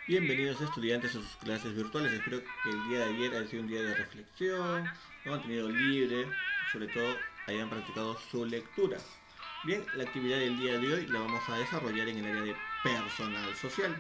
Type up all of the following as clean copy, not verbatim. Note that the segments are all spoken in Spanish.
Bienvenidos estudiantes a sus clases virtuales. Espero que el día de ayer haya sido un día de reflexión, lo han tenido libre, sobre todo hayan practicado su lectura. Bien, la actividad del día de hoy la vamos a desarrollar en el área de personal social.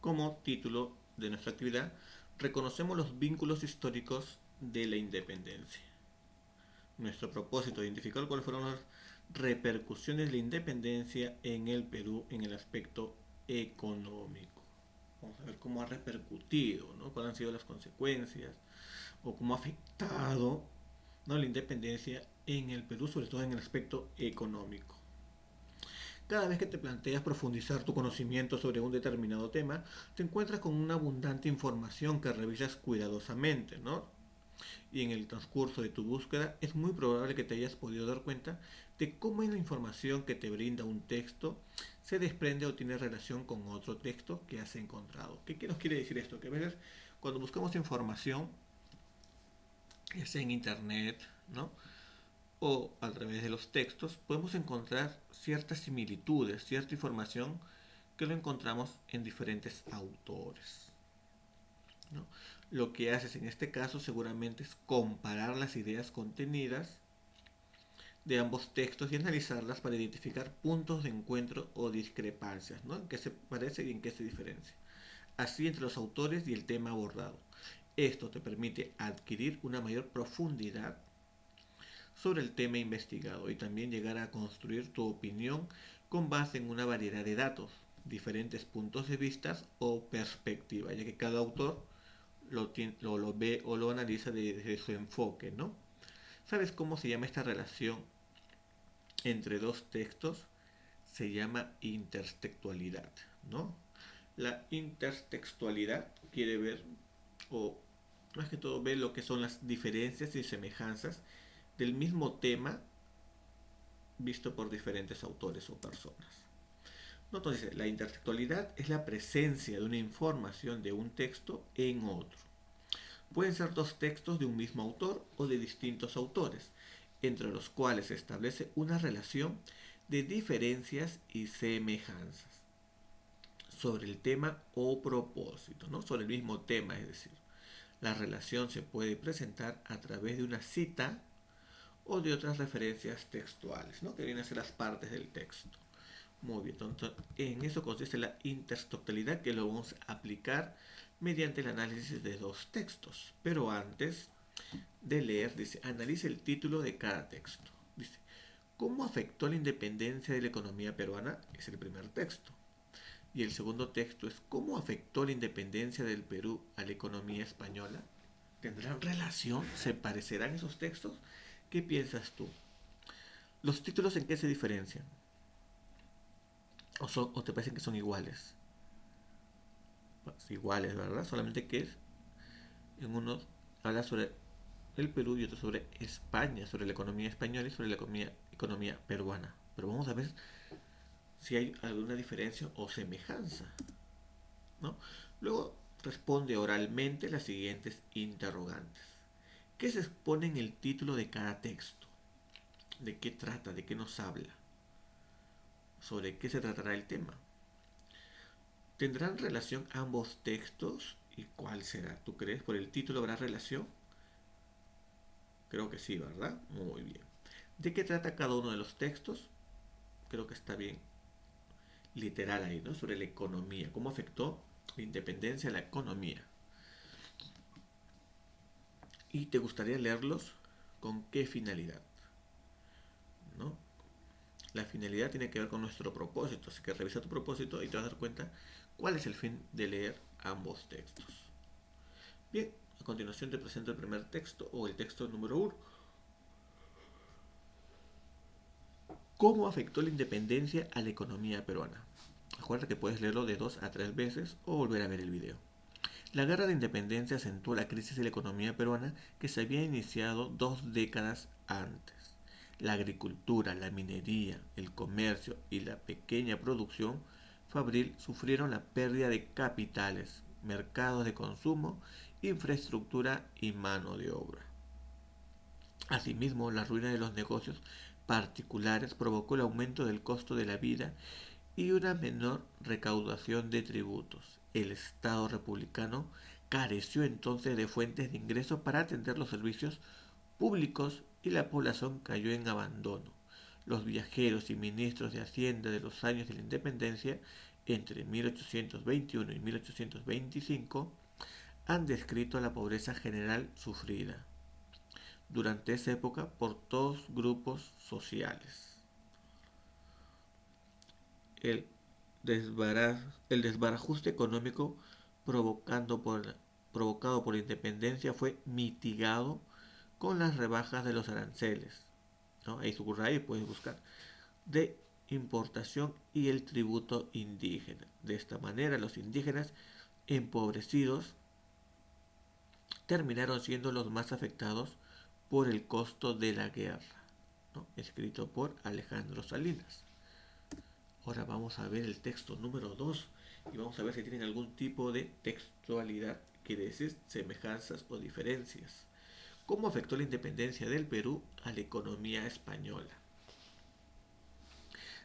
Como título de nuestra actividad, reconocemos los vínculos históricos de la independencia. Nuestro propósito es identificar cuáles fueron las repercusiones de la independencia en el Perú en el aspecto económico. Vamos a ver cómo ha repercutido, ¿no? Cuáles han sido las consecuencias o cómo ha afectado, ¿no?, la independencia en el Perú, sobre todo en el aspecto económico. Cada vez que te planteas profundizar tu conocimiento sobre un determinado tema, te encuentras con una abundante información que revisas cuidadosamente, ¿no? Y en el transcurso de tu búsqueda es muy probable que te hayas podido dar cuenta de cómo la información que te brinda un texto se desprende o tiene relación con otro texto que has encontrado. ¿Qué nos quiere decir esto? Que a veces cuando buscamos información, ya sea en internet, ¿no?, o a través de los textos, podemos encontrar ciertas similitudes, cierta información que lo encontramos en diferentes autores, ¿no? Lo que haces en este caso seguramente es comparar las ideas contenidas de ambos textos y analizarlas para identificar puntos de encuentro o discrepancias, ¿no?, en qué se parece y en qué se diferencia. Así entre los autores y el tema abordado. Esto te permite adquirir una mayor profundidad sobre el tema investigado y también llegar a construir tu opinión con base en una variedad de datos, diferentes puntos de vista o perspectivas, ya que cada autor lo ve o lo analiza desde su enfoque, ¿no? ¿Sabes cómo se llama esta relación entre dos textos? Se llama intertextualidad, ¿no? La intertextualidad quiere ver, o más que todo, ver lo que son las diferencias y semejanzas del mismo tema visto por diferentes autores o personas. ¿No? Entonces, la intertextualidad es la presencia de una información de un texto en otro. Pueden ser dos textos de un mismo autor o de distintos autores, entre los cuales se establece una relación de diferencias y semejanzas sobre el tema o propósito, ¿no?, sobre el mismo tema, es decir, la relación se puede presentar a través de una cita o de otras referencias textuales, ¿no?, que vienen a ser las partes del texto. Muy bien, entonces en eso consiste la intertextualidad, que lo vamos a aplicar mediante el análisis de dos textos. Pero antes de leer, dice, analice el título de cada texto. Dice, ¿cómo afectó la independencia de la economía peruana? Es el primer texto. Y el segundo texto es, ¿cómo afectó la independencia del Perú a la economía española? ¿Tendrán relación? ¿Se parecerán esos textos? ¿Qué piensas tú? ¿Los títulos en qué se diferencian? ¿O te parecen que son iguales? Pues iguales, ¿verdad? Solamente que en uno habla sobre el Perú y otro sobre España, sobre la economía española y sobre la economía peruana. Pero vamos a ver si hay alguna diferencia o semejanza, ¿no? Luego responde oralmente las siguientes interrogantes. ¿Qué se expone en el título de cada texto? ¿De qué trata? ¿De qué nos habla? ¿Sobre qué se tratará el tema? ¿Tendrán relación ambos textos? ¿Y cuál será? ¿Tú crees? ¿Por el título habrá relación? Creo que sí, ¿verdad? Muy bien. ¿De qué trata cada uno de los textos? Creo que está bien literal ahí, ¿no? Sobre la economía. ¿Cómo afectó la independencia a la economía? ¿Y te gustaría leerlos? ¿Con qué finalidad? ¿No? La finalidad tiene que ver con nuestro propósito, así que revisa tu propósito y te vas a dar cuenta cuál es el fin de leer ambos textos. Bien, a continuación te presento el primer texto o el texto número uno. ¿Cómo afectó la independencia a la economía peruana? Recuerda que puedes leerlo de 2 a 3 veces o volver a ver el video. La guerra de independencia acentuó la crisis de la economía peruana que se había iniciado 2 décadas antes. La agricultura, la minería, el comercio y la pequeña producción fabril sufrieron la pérdida de capitales, mercados de consumo, infraestructura y mano de obra. Asimismo, la ruina de los negocios particulares provocó el aumento del costo de la vida y una menor recaudación de tributos. El Estado republicano careció entonces de fuentes de ingresos para atender los servicios públicos y la población cayó en abandono. Los viajeros y ministros de Hacienda de los años de la independencia, entre 1821 y 1825, han descrito la pobreza general sufrida durante esa época por todos grupos sociales. El, el desbarajuste económico provocado por la independencia fue mitigado con las rebajas de los aranceles, ¿no? Ahí subraya y puedes buscar, de importación y el tributo indígena. De esta manera, los indígenas empobrecidos terminaron siendo los más afectados por el costo de la guerra, ¿no? Escrito por Alejandro Salinas. Ahora vamos a ver el texto número 2 y vamos a ver si tienen algún tipo de textualidad, quiere decir semejanzas o diferencias. ¿Cómo afectó la independencia del Perú a la economía española?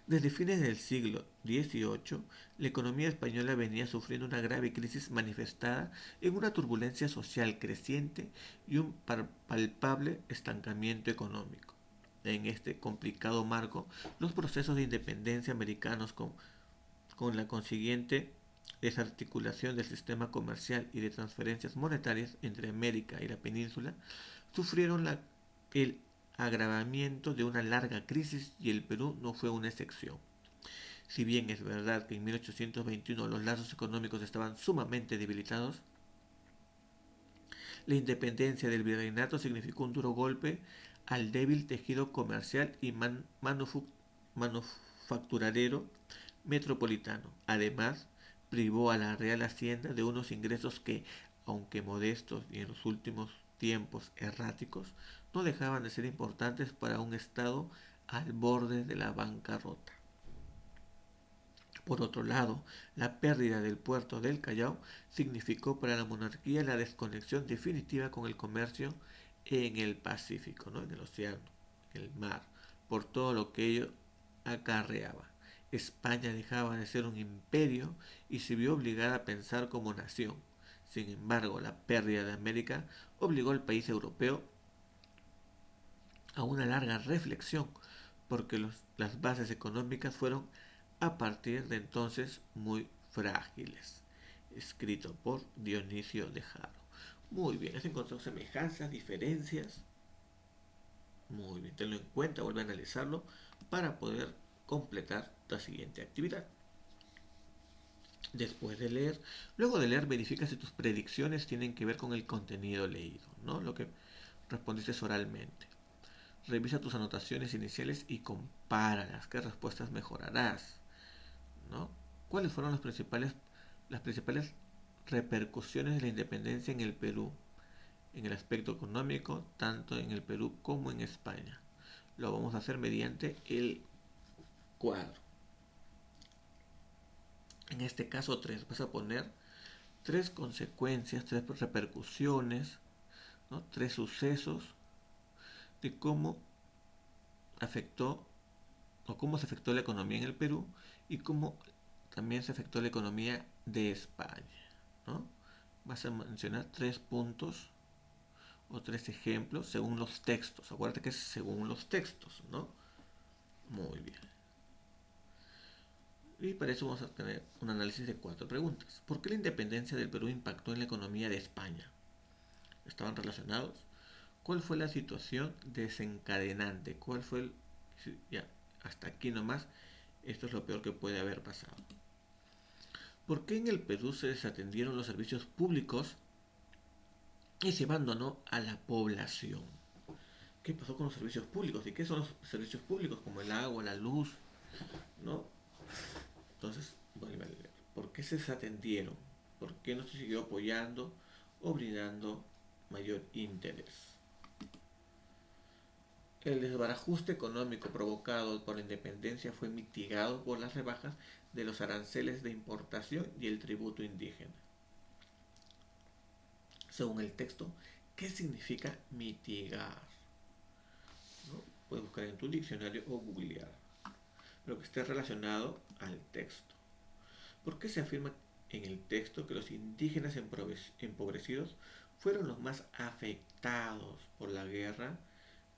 Desde fines del siglo XVIII, la economía española venía sufriendo una grave crisis manifestada en una turbulencia social creciente y un palpable estancamiento económico. En este complicado marco, los procesos de independencia americanos con la consiguiente desarticulación del sistema comercial y de transferencias monetarias entre América y la península, sufrieron el agravamiento de una larga crisis y el Perú no fue una excepción. Si bien es verdad que en 1821 los lazos económicos estaban sumamente debilitados, la independencia del virreinato significó un duro golpe al débil tejido comercial y manufacturero metropolitano. Además, privó a la Real Hacienda de unos ingresos que, aunque modestos y en los últimos tiempos erráticos, no dejaban de ser importantes para un Estado al borde de la bancarrota. Por otro lado, la pérdida del puerto del Callao significó para la monarquía la desconexión definitiva con el comercio en el Pacífico, ¿no? En el océano, en el mar, por todo lo que ello acarreaba. España dejaba de ser un imperio y se vio obligada a pensar como nación. Sin embargo, la pérdida de América obligó al país europeo a una larga reflexión, porque las bases económicas fueron a partir de entonces muy frágiles. Escrito por Dionisio de Jaro. Muy bien, has encontrado semejanzas, diferencias. Muy bien, tenlo en cuenta, vuelve a analizarlo para poder completar la siguiente actividad. Después de leer, luego de leer, verifica si tus predicciones tienen que ver con el contenido leído, ¿no? Lo que respondiste oralmente. Revisa tus anotaciones iniciales y compáralas. ¿Qué respuestas mejorarás? ¿No? ¿Cuáles fueron las principales repercusiones de la independencia en el Perú? En el aspecto económico, tanto en el Perú como en España. Lo vamos a hacer mediante el cuadro. En este caso 3. Vas a poner 3 consecuencias, 3 repercusiones, ¿no? 3 sucesos de cómo afectó o cómo se afectó la economía en el Perú y cómo también se afectó la economía de España, ¿no? Vas a mencionar 3 puntos o 3 ejemplos según los textos. Acuérdate que es según los textos, ¿no? Muy bien. Y para eso vamos a tener un análisis de 4 preguntas. ¿Por qué la independencia del Perú impactó en la economía de España? ¿Estaban relacionados? ¿Cuál fue la situación desencadenante? ¿Cuál fue el... Ya, hasta aquí nomás. Esto es lo peor que puede haber pasado. ¿Por qué en el Perú se desatendieron los servicios públicos y se abandonó a la población? ¿Qué pasó con los servicios públicos? ¿Y qué son los servicios públicos? Como el agua, la luz, ¿no? Entonces, vuelve a leer. ¿Por qué se desatendieron? ¿Por qué no se siguió apoyando o brindando mayor interés? El desbarajuste económico provocado por la independencia fue mitigado por las rebajas de los aranceles de importación y el tributo indígena. Según el texto, ¿qué significa mitigar? ¿No? Puedes buscar en tu diccionario o googlear. pero que esté relacionado al texto. ¿Por qué se afirma en el texto que los indígenas empobrecidos fueron los más afectados por la guerra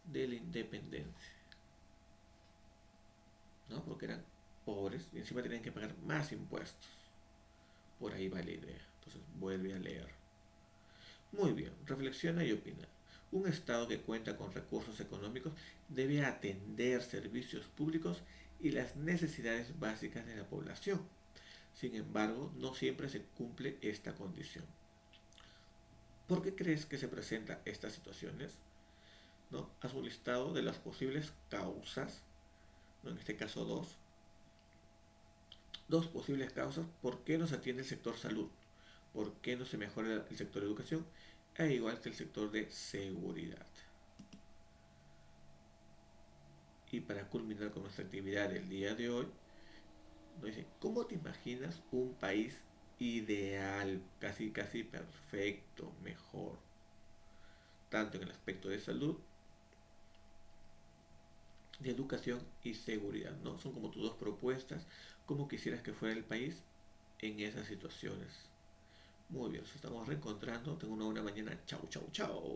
de la independencia? ¿No? Porque eran pobres y encima tenían que pagar más impuestos. Por ahí va la idea. Entonces vuelve a leer. Muy bien, reflexiona y opina. Un Estado que cuenta con recursos económicos debe atender servicios públicos y las necesidades básicas de la población. Sin embargo, no siempre se cumple esta condición. ¿Por qué crees que se presentan estas situaciones? ¿No? Haz un listado de las posibles causas, ¿no? En este caso dos posibles causas. ¿Por qué no se atiende el sector salud? ¿Por qué no se mejora el sector de educación? E igual que el sector de seguridad. Y para culminar con nuestra actividad del día de hoy, nos dice, ¿cómo te imaginas un país ideal, casi casi perfecto, mejor? Tanto en el aspecto de salud, de educación y seguridad, ¿no? Son como tus dos propuestas, cómo quisieras que fuera el país en esas situaciones. Muy bien, nos estamos reencontrando. Tengo una buena mañana. Chau, chau, chau.